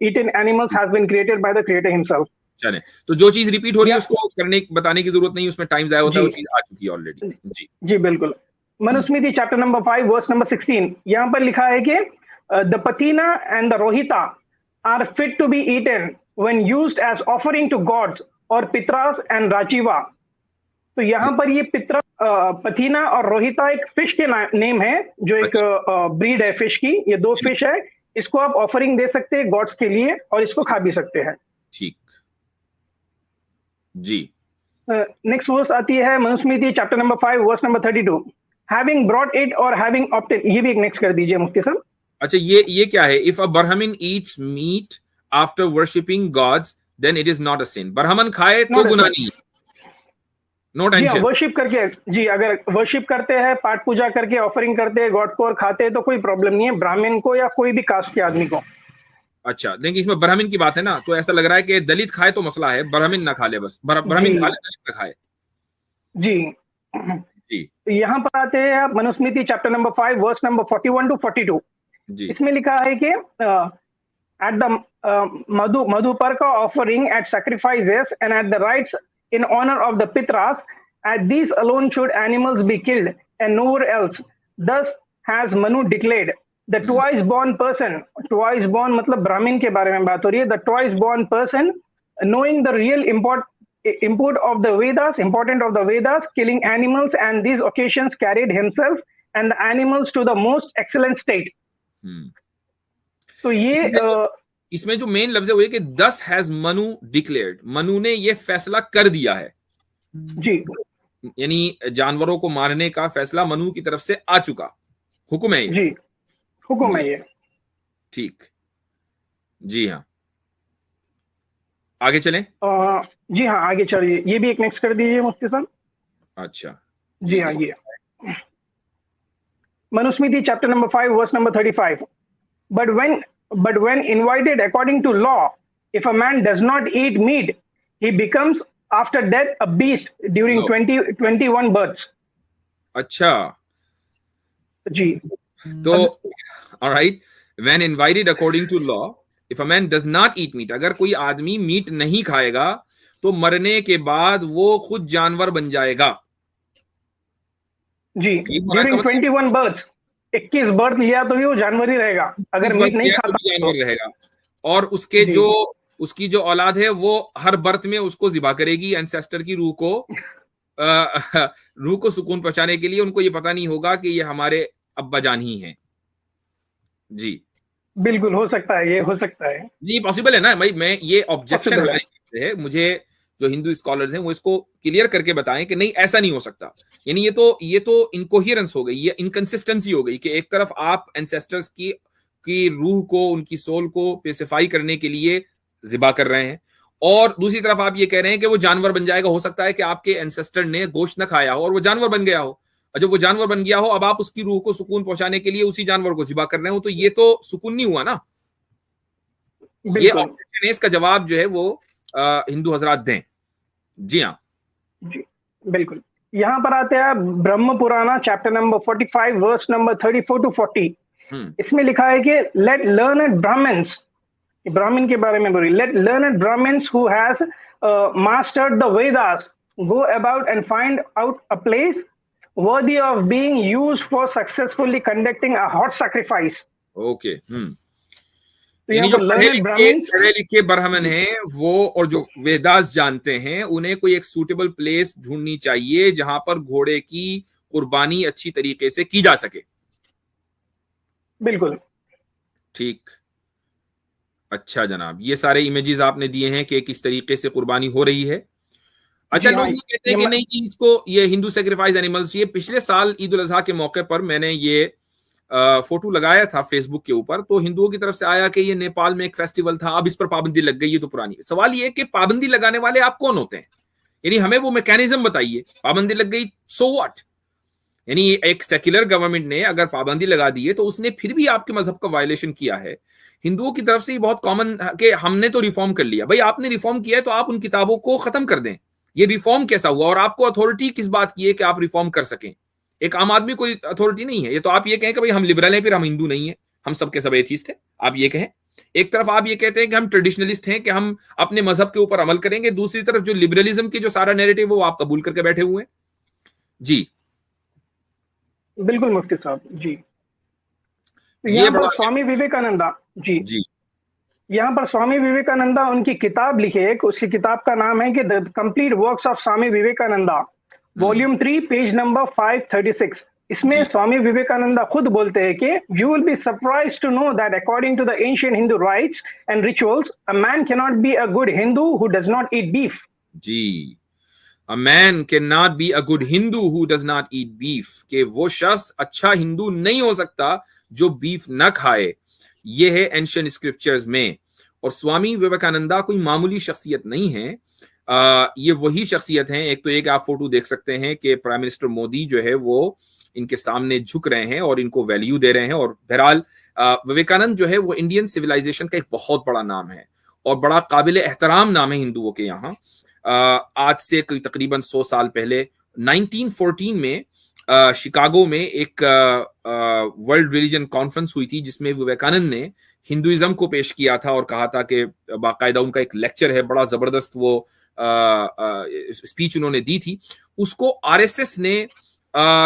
eaten animals has been created by the creator himself. चले, तो जो चीज repeat हो रही है उसको बताने की जरूरत नहीं, उसमें टाइम जाया होता है, वो चीज आ चुकी है ऑलरेडी। जी बिल्कुल। Manusmriti chapter number 5 verse number 16, यहाँ पर लिखा है कि the pathina and the rohita are fit to be eaten when used as offering to gods or pitras and rajiva. तो यहाँ पर ये पित्रा, पथीना और रोहिता एक फिश के नेम है, जो एक ब्रीड है फिश की। ये दो फिश है, इसको आप ऑफरिंग दे सकते हैं गॉड्स के लिए और इसको खा भी सकते हैं। ठीक जी। नेक्स्ट वर्स आती है Manusmriti chapter number 5 verse number 32। Having brought it or having opted, ये भी एक नेक्स्ट कर दीजिए मुफ्ती साहब। अच्छा, ये क्या है? If a Brahmin eats meat after worshipping gods then it is not a sin. ब्राह्मण खाए तो गुनाह नहीं, नो जी हाँ, टेंशन। वर्शिप करके, जी अगर वर्शिप करते हैं, पाठ पूजा करके ऑफरिंग करते हैं गॉड को और खाते हैं तो कोई प्रॉब्लम नहीं है, ब्राह्मण को या कोई भी कास्ट के आदमी को। अच्छा, देखिए इसमें ब्राह्मण की बात है ना, तो ऐसा लग रहा है कि दलित खाए तो मसला है, ब्राह्मण ना खा ले, बस ब्राह्मण खा जी ले, दलित ना खाए। जी। जी तो यहाँ पर आते हैं आप Manusmriti chapter number 5 verse number 41 to 42। जी। इसमें लिखा है कि at the Madhuparka offering, at sacrifices, and at the rites in honor of the Pitras, at these alone should animals be killed, and nowhere else. Thus has Manu declared. The twice born person, twice born मतलब ब्राह्मण के बारे में बात हो रही है, the twice born person, knowing the real import of the Vedas, important of the Vedas, killing animals and these occasions carried himself and the animals to the most excellent state. तो ये इसमें जो मेन लफ्ज है वो ये कि दस हैज मनु डिक्लेयर्ड, मनु ने ये फैसला कर दिया है। जी, यानी जानवरों को मारने का फैसला मनु की तरफ से आ चुका, हुक्म है ये। जी, हुक्म है ये। ठीक, जी हाँ, आगे चलें। जी हाँ, आगे चलिए, ये भी एक नेक्स्ट कर दीजिए मुफ्ती साहब। अच्छा, जी हाँ, ये Manusmriti chapter number 5 verse number 35। But when invited according to law, if a man does not eat meat, he becomes after death a beast during 21 births. अच्छा, जी, तो alright, when invited according to law, if a man does not eat meat, अगर कोई आदमी meet नहीं खाएगा तो मरने के बाद वो खुद जानवर बन जाएगा। जी, during 21 births, 21 बर्थ लिया तो भी वो जानवर ही रहेगा, अगर मीट नहीं खाता तो जानवर रहेगा। और उसके जो उसकी जो औलाद है वो हर बर्थ में उसको ज़िबा करेगी, एंसेस्टर की रूह को सुकून पहुंचाने के लिए। उनको ये पता नहीं होगा कि ये हमारे अब्बा जान ही हैं। जी बिल्कुल, हो सकता है, ये हो सकता है, जी, पॉसिबल है ना भाई। मैं ये ऑब्जेक्शन है, मुझे जो हिंदू स्कॉलर्स हैं वो इसको क्लियर करके बताएं कि नहीं, ऐसा नहीं हो सकता। यानी ये तो इनकोहेरेंस हो गई, ये इनकंसिस्टेंसी हो गई कि एक तरफ आप एंसेस्टर्स की रूह को, उनकी सोल को पेसिफाई करने के लिए ज़िबा कर रहे हैं, और दूसरी तरफ आप ये कह रहे हैं कि वो जानवर बन जाएगा। हो सकता है कि आपके एंसेस्टर ने गोश्त न खाया हो और वो जानवर बन गया हो, और जब वो जानवर बन गया हो अब आप उसकी रूह को सुकून पहुंचाने के लिए उसी जानवर को ज़िबा कर रहे हो, तो ये तो सुकून नहीं हुआ ना। ये ऑब्जेक्शन है, इसका जवाब जो है वो हिंदू हजरात दें। जी हाँ, जी बिल्कुल। यहाँ पर आते हैं Brahma Purana chapter number 45 verse number 34 to 40। इसमें लिखा है कि लेट लर्नड ब्राह्मण्स, ब्राह्मण के बारे में बोली, let learned Brahmins who has mastered the Vedas go about and find out a place worthy of being used for successfully conducting a hot sacrifice. Okay, यानी जो पढ़े लिखे ब्राह्मण हैं वो, और जो वेदास जानते हैं, उन्हें कोई एक सूटेबल प्लेस ढूंढनी चाहिए जहां पर घोड़े की कुर्बानी अच्छी तरीके से की जा सके। बिल्कुल ठीक, अच्छा जनाब, ये सारे इमेजेस आपने दिए हैं कि किस तरीके से कुर्बानी हो रही है। अच्छा, लोग ये कहते हैं कि नहीं जी, इसको ये हिंदू सैक्रिफाइस एनिमल्स, ये पिछले साल ईद उल अजहा के मौके पर मैंने ये फोटो लगाया था फेसबुक के ऊपर, तो हिंदुओं की तरफ से आया कि ये नेपाल में एक फेस्टिवल था, अब इस पर पाबंदी लग गई, ये तो पुरानी। सवाल ये कि पाबंदी लगाने वाले आप कौन होते हैं? यानी हमें वो मैकेनिज्म बताइए। पाबंदी लग गई, सो व्हाट? यानी एक सेक्युलर गवर्नमेंट ने अगर पाबंदी लगा दी है तो उसने फिर भी आपके मजहब का वायलेशन किया है। हिंदुओं की तरफ से ये बहुत कॉमन कि हमने तो रिफॉर्म कर लिया। भाई आपने रिफॉर्म किया है तो आप उन किताबों को खत्म कर दें। ये रिफॉर्म कैसा हुआ, और आपको अथॉरिटी किस बात की है कि आप रिफॉर्म कर सकें? एक आम आदमी कोई अथॉरिटी नहीं है। ये तो आप ये कहें कि भाई हम लिबरल हैं, फिर हम हिंदू नहीं है, हम सबके सब एथीस्ट हैं, आप ये कहें। एक तरफ आप ये कहते हैं कि हम ट्रेडिशनलिस्ट हैं, कि हम अपने मजहब के ऊपर अमल करेंगे, दूसरी तरफ जो लिबरलिज्म की जो सारा नैरेटिव वो आप कबूल करके बैठे हुए हैं। जी बिल्कुल मुफ्ती साहब जी। यहाँ पर स्वामी विवेकानंदा जी यहाँ पर स्वामी विवेकानंदा उनकी किताब लिखे, एक उसकी किताब का नाम है कि the complete works of Swami Vivekananda, volume 3 page number 536। इसमें स्वामी विवेकानंदा खुद बोलते हैं कि you will be surprised to know that according to the ancient Hindu rites and rituals a man can not be a good Hindu who does not eat beef. जी, A man cannot be a good Hindu who does not eat beef. कि वो शख्स अच्छा हिंदू नहीं हो सकता जो beef न खाए. ये है एंशिएंट स्क्रिप्चर्स में. और स्वामी विवेकानंदा कोई मामूली शख्सियत नहीं है. ये वही शख्सियत हैं. एक तो एक आप फोटो देख सकते हैं कि प्राइम मिनिस्टर मोदी जो है वो इनके सामने झुक रहे हैं और इनको वैल्यू दे रहे हैं. और बहरहाल विवेकानंद जो है वो इंडियन सिविलाइजेशन का एक बहुत बड़ा नाम है और बड़ा काबिल एहतराम नाम है हिंदुओं के यहाँ. आज से कोई तकरीबन 100 साल पहले 1914 में शिकागो में एक वर्ल्ड रिलीजन कॉन्फ्रेंस हुई थी जिसमें विवेकानंद ने हिंदुइज्म को पेश किया था और कहा था कि बाकायदा उनका एक लेक्चर है, बड़ा जबरदस्त वो स्पीच उन्होंने दी थी. उसको आरएसएस ने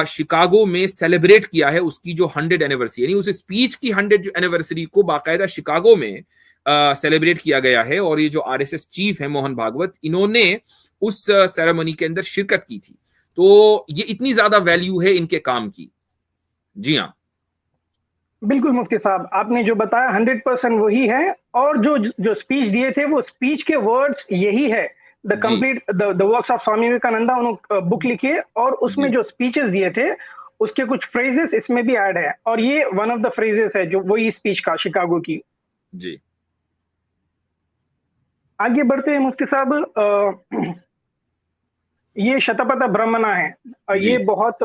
शिकागो में सेलिब्रेट किया है, उसकी जो 100 एनिवर्सरी यानी उस स्पीच की 100 एनिवर्सरी को बाकायदा शिकागो में सेलिब्रेट किया गया है. और ये जो आरएसएस चीफ है मोहन भागवत, इन्होंने उस सेरेमनी के अंदर शिरकत की थी. तो ये इतनी ज्यादा वैल्यू है इनके काम की. जी हाँ, बिल्कुल मुफ्ती साहब, आपने जो बताया 100% वही है. और जो स्पीच दिए थे वो स्पीच के वर्ड्स यही है. The complete the works of Swami Vivekananda, उन्होंने बुक लिखी है और उसमें जो स्पीचेस दिए थे उसके कुछ फ्रेजेस इसमें भी ऐड है. और ये वन ऑफ द फ्रेजेस है जो वही स्पीच का शिकागो की. जी, आगे बढ़ते हैं मुफ्ती साहब. ये शतपथ ब्रह्मणा है. ये बहुत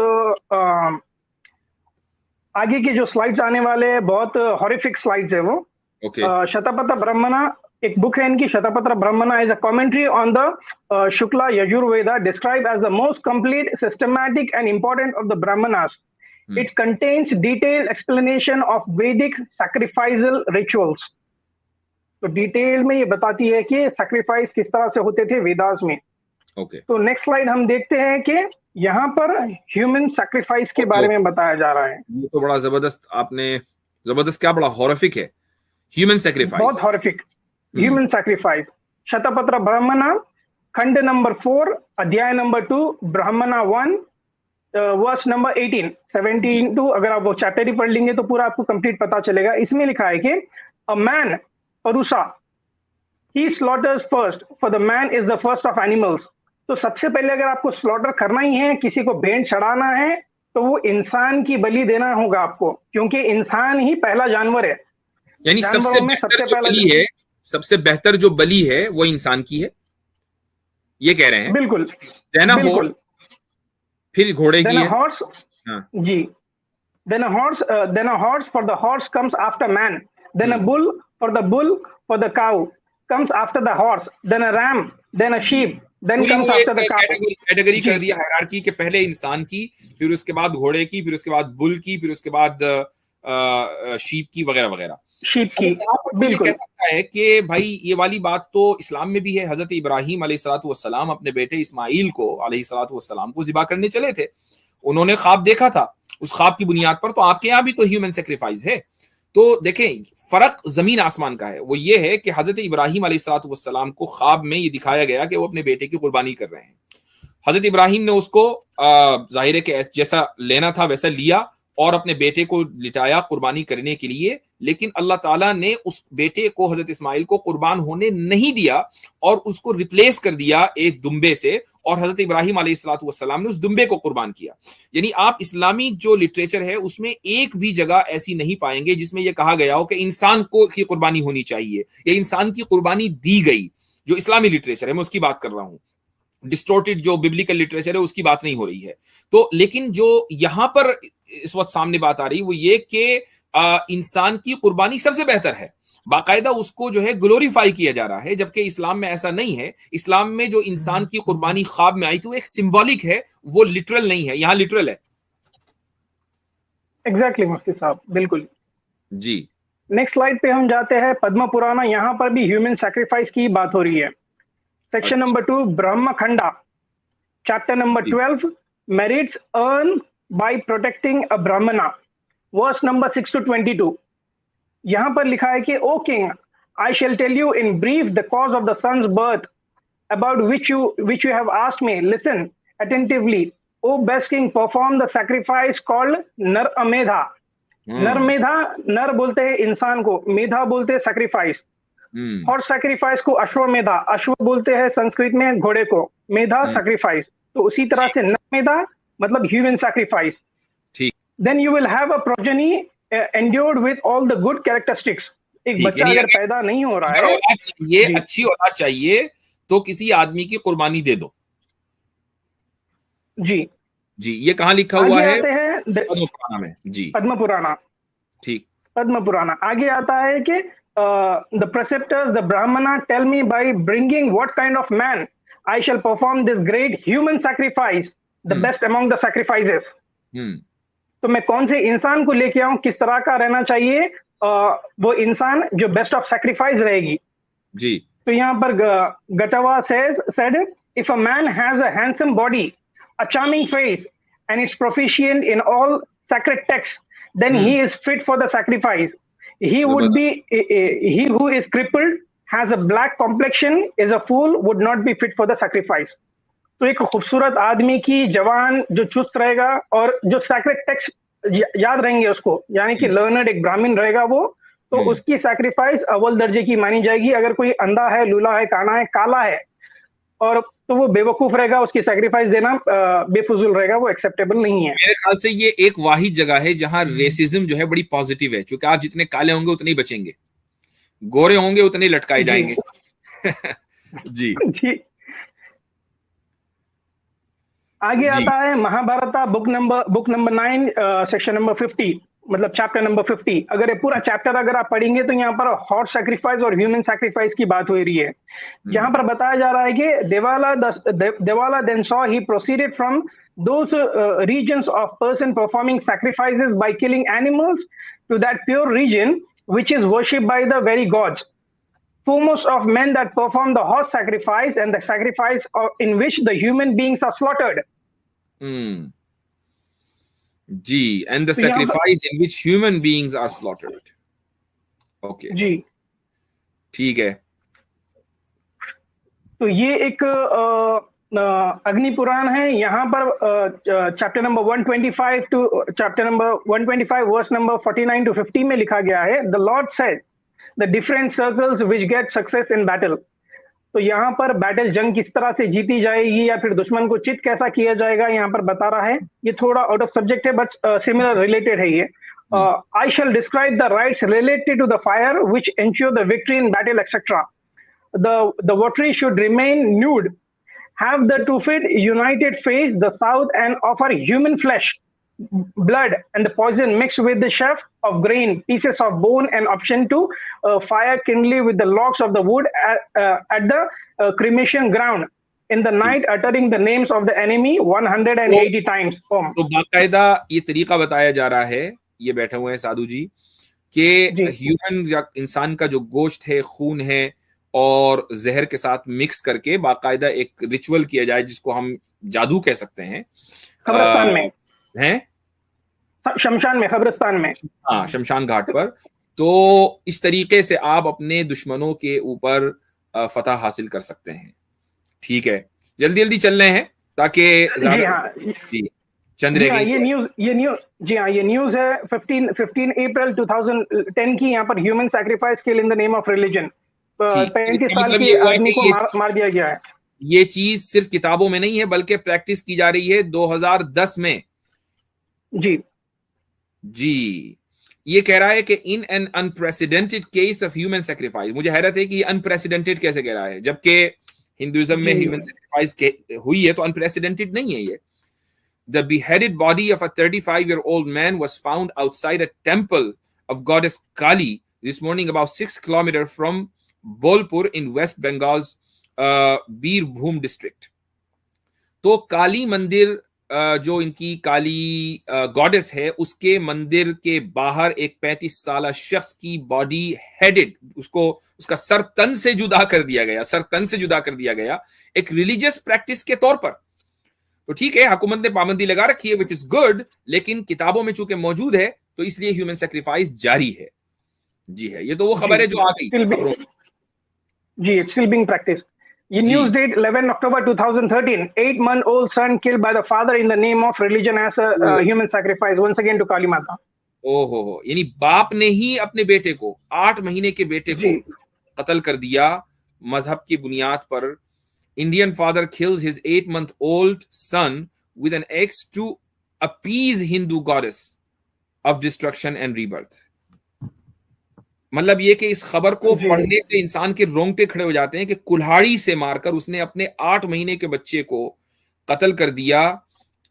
आगे के जो स्लाइड्स आने वाले हैं बहुत हॉरिफिक स्लाइड्स है वो. शतपथ ब्रह्मणा एक बुक है इनकी. Shatapatha Brahmana is a commentary on the Shukla Yajurveda describe as the most complete systematic and important of the Brahmanas. It contains detailed explanation of Vedic sacrificial rituals. तो डिटेल में ये बताती है कि सैक्रिफाइस किस तरह से होते थे वेदास में. तो नेक्स्ट स्लाइड हम देखते हैं कि यहाँ पर ह्यूमन सैक्रिफाइस के बारे में बताया जा रहा है. ये तो बड़ा जबरदस्त, आपने जबरदस्त क्या, बड़ा हॉरिफिक है ह्यूमन सैक्रिफाइस, बहुत हॉरिफिक. ह्यूमन सैक्रिफाइस शतपथ ब्राह्मणा खंड नंबर 4 अध्याय नंबर 2 ब्राह्मणा 1 वर्स नंबर 18 17 टू. अगर आप वो चैप्टर ही पढ़ लेंगे तो पूरा आपको कंप्लीट पता चलेगा. इसमें लिखा है कि a man purusha he slaughters first for the man is the first of animals. तो सबसे पहले अगर आपको स्लॉटर करना ही है, किसी को भेंट चढ़ाना है, तो वो इंसान की बलि देना होगा आपको, क्योंकि इंसान ही पहला जानवर है. यानी सबसे बेहतर जो बलि है वो इंसान की है, ये कह रहे हैं. बिल्कुल, बिल्कुल. फिर घोड़े की है. हॉर्स. जी. Then a horse for the horse comes after man. Then a bull for the cow comes after the horse. Then a ram, then a sheep, then comes after the cow. Category कर दिया hierarchy के, पहले इंसान की, फिर उसके बाद घोड़े की, फिर उसके बाद बुल की, फिर उसके बाद शीप की वगैरह वगैरह. शीप की. बिल्कुल. कह सकता है कि भाई ये वाली बात तो इस्लाम में भी है. हजरत इब्राहिम अलैहिस्सलातु वस्सलाम अपने बेटे इस्माइल को अलैहिस्सलातु वस्सलाम को ज़िबा करने चले थे. उन्होंने ख्वाब देखा था. उस ख्वाब की बुनियाद पर तो आपके यहाँ भी तो ह्यूमन सेक्रीफाइस है. तो देखें, फर्क जमीन आसमान का है. वो ये है कि हजरत इब्राहिम अलैहिस्सलातु वस्सलाम को ख्वाब में ये दिखाया गया कि वो अपने बेटे की कुर्बानी कर रहे हैं. हजरत इब्राहिम ने उसको जाहिर है कि जैसा लेना था वैसा लिया और अपने बेटे को लिटाया कुर्बानी करने के लिए. लेकिन अल्लाह ताला ने उस बेटे को, हजरत इस्माइल को, कुर्बान होने नहीं दिया और उसको रिप्लेस कर दिया एक दुम्बे से. और हजरत इब्राहिम अलैहिस्सलातु वस्सलाम ने उस दुम्बे को कुर्बान किया. यानी आप इस्लामी जो लिटरेचर है उसमें एक भी जगह ऐसी नहीं पाएंगे जिसमें यह कहा गया हो कि इंसान को की कुर्बानी होनी चाहिए या इंसान की कुर्बानी दी गई. जो इस्लामी लिटरेचर है मैं उसकी बात कर रहा हूं. डिस्टोर्टेड जो बिब्लिकल लिटरेचर है उसकी बात नहीं हो रही है. तो लेकिन जो यहां पर इस वक्त सामने बात आ रही वो ये कि इंसान की कुर्बानी सबसे बेहतर है. बाकायदा उसको जो है ग्लोरीफाई किया जा रहा है, जबकि इस्लाम में ऐसा नहीं है. इस्लाम में जो इंसान की कुर्बानी ख्वाब में आई थी वो एक सिंबॉलिक है, वो लिटरल नहीं है. यहां लिटरल है. एग्जैक्टली मुफ्ती साहब, बिल्कुल जी. नेक्स्ट स्लाइड पे हम जाते हैं. पद्म पुराना, यहाँ पर भी ह्यूमन सैक्रिफाइस की बात हो रही है. Section number 2 Brahma Khanda, chapter number 12 merits earn by protecting a Brahmana, verse number 6 to 22. यहाँ पर लिखा है कि O king, I shall tell you in brief the cause of the sun's birth about which you have asked me. Listen attentively. O best king, perform the sacrifice called Naramedha. नर मेधा, नर बोलते हैं इंसान को, मेधा बोलते हैं सैक्रिफाइस. हॉर्स सैक्रिफाइस को अश्वमेधा, अश्व बोलते हैं संस्कृत में घोड़े को, मेधा सैक्रिफाइस, तो उसी तरह से नरमेधा मतलब ह्यूमन सैक्रिफाइस। ठीक, then you will have a progeny endured with all the good characteristics. एक ठीक, बच्चा अगर पैदा नहीं हो रहा अगर है, औलाद चाहिए, जी अच्छी औलाद चाहिए, तो किसी आदमी की कुर्बानी दे दो। जी। जी, ये कहाँ लिखा हुआ आगे है? आते हैं पद्म पुराण में। जी, पद्म पुराण। ठीक, पद्म पुराण आगे आता है कि the preceptors the Brahmana tell me by bringing what kind of man I shall perform this great human sacrifice the best among the sacrifices. तो मैं कौन से इंसान को लेके आऊं, किस तरह का रहना चाहिए वो इंसान जो बेस्ट ऑफ सैक्रिफाइस रहेगी। जी, तो यहाँ पर गटावा said if a man has a handsome body, a charming face and is proficient in all sacred texts, then he is fit for the sacrifice. He would be he who is crippled, has a black complexion, is a fool, would not be fit for the sacrifice. तो एक खूबसूरत आदमी की जवान जो चुस्त रहेगा और जो सैक्रेड टेक्स्ट याद रहेंगे उसको, यानी कि लर्नर्ड एक ब्राह्मण रहेगा वो, तो उसकी सैक्रिफाइस अव्वल दर्जे की मानी जाएगी। अगर कोई अंधा है, लूला है, काना है, काला है और तो वो बेवकूफ रहेगा, उसकी सैक्रिफाइस देना बेफुजुल रहेगा, वो एक्सेप्टेबल नहीं है। मेरे ख्याल से ये एक वाहिद जगह है जहां रेसिज्म जो है बड़ी पॉजिटिव है, क्योंकि आप जितने काले होंगे उतने ही बचेंगे, गोरे होंगे उतने ही लटकाए जाएंगे। जी जी। आगे आता है महाभारता बुक नंबर 9 सेक्शन नंबर 50, मतलब चैप्टर नंबर 50। अगर ये पूरा चैप्टर अगर आप पढ़ेंगे तो यहाँ पर हॉर्स सैक्रिफाइस और ह्यूमन सैक्रिफाइस की बात हो रही है। यहाँ पर बताया जा रहा है कि Devala then saw he proceeded from those regions of person performing sacrifices by killing animals to that pure region which is worshipped by the very gods, foremost of men that perform the horse sacrifice and the sacrifice in which the human beings are slaughtered. जी, and the sacrifice in which human beings are slaughtered. Okay. जी, ठीक है। तो ये एक अग्नि पुराण है। यहाँ पर chapter number 125 to chapter number 125 verse number 49 to 50 में लिखा गया है, the Lord said the different circles which get success in battle. तो यहाँ पर बैटल जंग किस तरह से जीती जाएगी या फिर दुश्मन को चित कैसा किया जाएगा यहाँ पर बता रहा है। ये थोड़ा आउट ऑफ सब्जेक्ट है बट सिमिलर रिलेटेड है ये। I shall describe the rites related to the fire which ensure the victory in battle etcetera. The votary should remain nude, have the two-feet united face the south and offer human flesh, blood and the poison mixed with the chaff of grain, pieces of bone and option to fire kindly with the logs of the wood at the cremation ground in the night, uttering the names of the enemy 180 times. तो बाकायदा ये तरीका बताया जा रहा है, ये बैठे हुए हैं साधु जी, कि ह्यूमन इंसान का जो गोश्त है, खून है और जहर के साथ मिक्स करके बाकायदा एक रिचुअल किया जाए जिसको हम जादू कह सकते हैं। कब्रिस्तान में हैं, शमशान में, कब्रिस्तान में, हाँ, शमशान घाट पर। तो इस तरीके से आप अपने दुश्मनों के ऊपर फतह हासिल कर सकते हैं। ठीक है, जल्दी जल्दी चल रहे हैं ताकि चंद्र ये न्यूज है 15 अप्रैल 2010 की। यहाँ पर human sacrifice kill in the name of religion, 35 साल की आदमी को मार दिया गया है। ये चीज सिर्फ किताबों में नहीं है बल्कि प्रैक्टिस की जा रही है 2010 में। जी, ये कह रहा है कि in an unprecedented case of human sacrifice. मुझे हैरत है कि अनप्रेसिडेंटेड कैसे कह रहा है, जबकि हिंदुइज्म में ह्यूमन सैक्रिफाइस हुई है तो अनप्रेसिडेंटेड नहीं है ये। The beheaded body of a 35-year-old man was found outside a temple of goddess Kali this morning about 6 kilometers from Bolpur in West Bengal's Birbhum district. तो काली मंदिर जो इनकी काली गॉडेस है, उसके मंदिर के बाहर एक 35 साल शख्स की बॉडी हेडेड, उसका सर तन से जुदा कर दिया गया एक रिलीजियस प्रैक्टिस के तौर पर। तो ठीक है, हुकूमत ने पाबंदी लगा रखी है विच इज गुड, लेकिन किताबों में चूंकि मौजूद है तो इसलिए ह्यूमन सैक्रिफाइस जारी है। जी है, ये तो वो खबर है जो आ गई जी, इट्स स्टिल बीइंग प्रैक्टिस। ये news date 11 October 2013, 8-month-old son killed by the father in the name of religion as a human sacrifice once again to काली माता। ओहो, यानी बाप ने ही अपने बेटे को, 8 महीने के बेटे को कत्ल कर दिया मजहब की बुनियाद पर। Indian father kills his 8-month-old son with an axe to appease Hindu goddess of destruction and rebirth। मतलब ये कि इस खबर को पढ़ने से इंसान के रोंगटे खड़े हो जाते हैं कि कुल्हाड़ी से मारकर उसने अपने 8 महीने के बच्चे को कत्ल कर दिया।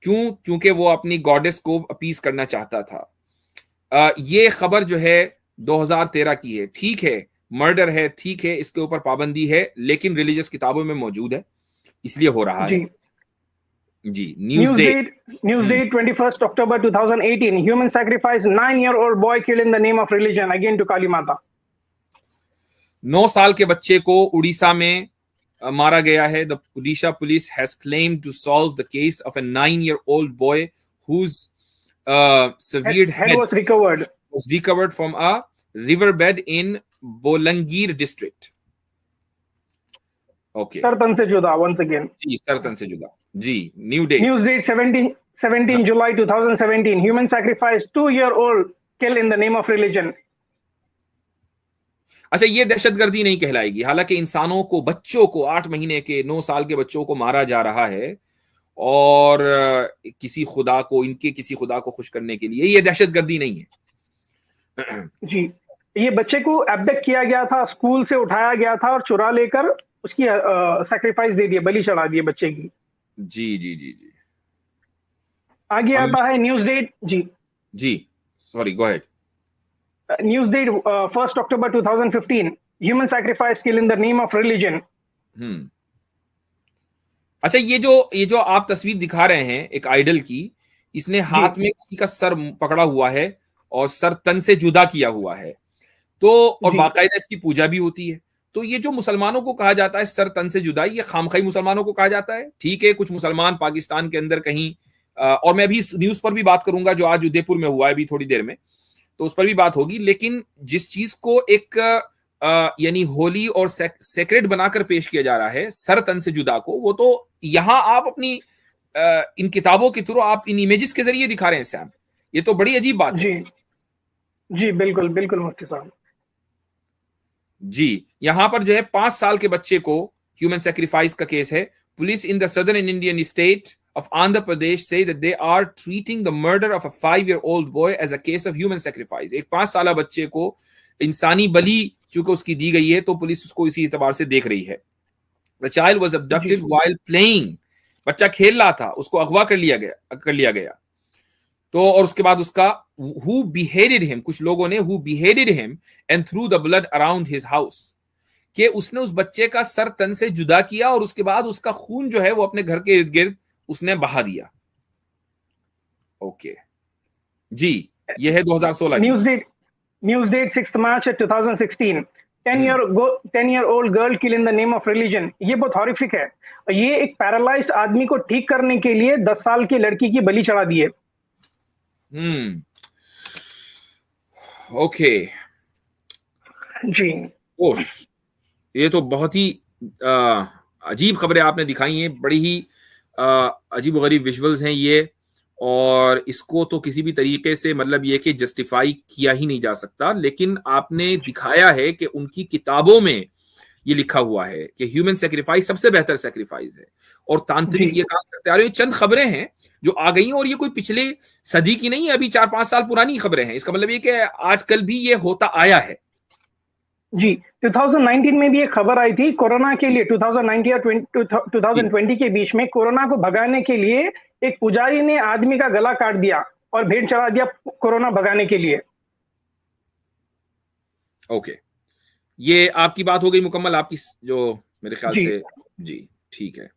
क्यों? क्योंकि वो अपनी गॉडेस को अपीज करना चाहता था। ये खबर जो है 2013 की है। ठीक है, मर्डर है, ठीक है, इसके ऊपर पाबंदी है, लेकिन रिलीजियस किताबों में मौजूद है, इसलिए हो रहा है। जी, Newsday 21st October 2018, human sacrifice, 9-year-old boy killed in the name of religion, again to Kali Mata। 9 साल के बच्चे को उड़ीसा में मारा गया है। The Odisha police has claimed to solve the case of a 9-year-old boy whose severed head was recovered from a riverbed in Bolangir district। Okay। सरतन से जुदा once again। जी, सरतन से जुदा। जी, new date. Newsday 17 July 2017, human sacrifice, 2-year-old killed in the name of religion। अच्छा, ये दहशतगर्दी नहीं कहलाएगी। हालांकि इंसानों को, बच्चों को, 8 महीने के, 9 साल के बच्चों को मारा जा रहा है और किसी खुदा को, इनके किसी खुदा को खुश करने के लिए, ये दहशतगर्दी नहीं है। जी, ये बच्चे को एब्डक्ट किया गया था, स्कूल से उठाया गया था और चुरा लेकर उसकी सैक्रिफाइस दे दिए, बलि चढ़ा दिए बच्चे की। जी जी जी जी। आगे आता है न्यूज डेट। जी, sorry, go ahead. News date 1st October 2015, human sacrifice kill in the name of religion. अच्छा, ये जो आप तस्वीर दिखा रहे हैं एक आइडल की, इसने हाथ में किसी का सर पकड़ा हुआ है और सर तन से जुदा किया हुआ है, तो और बाकायदा इसकी पूजा भी होती है। तो ये जो मुसलमानों को कहा जाता है सर तन से जुदा, ये खामखाई मुसलमानों को कहा जाता है। ठीक है, कुछ मुसलमान पाकिस्तान के अंदर कहीं, और मैं भी न्यूज पर भी बात करूंगा जो आज उदयपुर में हुआ है अभी थोड़ी देर में, तो उस पर भी बात होगी। लेकिन जिस चीज को एक यानी होली और सेक्रेड बनाकर पेश किया जा रहा है, सर तन से जुदा को, वो तो यहां आप अपनी इन किताबों के थ्रू आप इन इमेजेस के जरिए दिखा रहे हैं सैम। ये तो बड़ी अजीब बात है। जी बिल्कुल बिल्कुल मुफ्ती साहब। जी, यहां पर जो है 5 साल के बच्चे को ह्यूमन सैक्रिफाइस का केस है। Police in the southern Indian state of Andhra Pradesh say that they are treating the murder of a 5-year-old boy as a case of human sacrifice। एक 5 साल बच्चे को इंसानी बलि चूंकि उसकी दी गई है, तो पुलिस उसको इसी एतबार से देख रही है। The child was abducted while playing। बच्चा खेल रहा था, उसको अगवा कर लिया गया। तो और उसके बाद उसका who beheaded him, कुछ लोगों ने who beheaded him and threw the blood around his house, कि उसने उस बच्चे का सर तन से जुदा किया और उसके बाद उसका खून जो है वो अपने घर के इर्द गिर्द उसने बहा दिया। ओके जी, ये है 2016 news date 6 March 2016, 10-year-old girl kill in the name of religion. ये बहुत हॉरिफिक है। ये एक पैरालाइज्ड आदमी को ठीक करने के लिए 10 साल की लड़की की बलि चढ़ा दी है। ओके जी, ये तो बहुत ही अजीब खबरें आपने दिखाई हैं, बड़ी ही अजीब गरीब विजुअल्स हैं ये, और इसको तो किसी भी तरीके से मतलब ये कि जस्टिफाई किया ही नहीं जा सकता। लेकिन आपने दिखाया है कि उनकी किताबों में ये लिखा हुआ है कि ह्यूमन सेक्रीफाइस सबसे बेहतर सेक्रीफाइस है, और तांत्रिक ये काम करते आ रहे हैं। चंद खबरें हैं जो आ गई हैं, और ये कोई पिछले सदी की नहीं है, अभी 4-5 साल पुरानी खबरें हैं। इसका मतलब ये कि आजकल भी ये होता आया है। जी, 2019 में भी एक खबर आई थी कोरोना के लिए। 2019 और 2020 के बीच में कोरोना को भगाने के लिए एक पुजारी ने आदमी का गला काट दिया और भेंट चढ़ा दिया कोरोना भगाने के लिए। ओके, ये आपकी बात हो गई मुकम्मल, आपकी जो मेरे ख्याल से। जी ठीक है।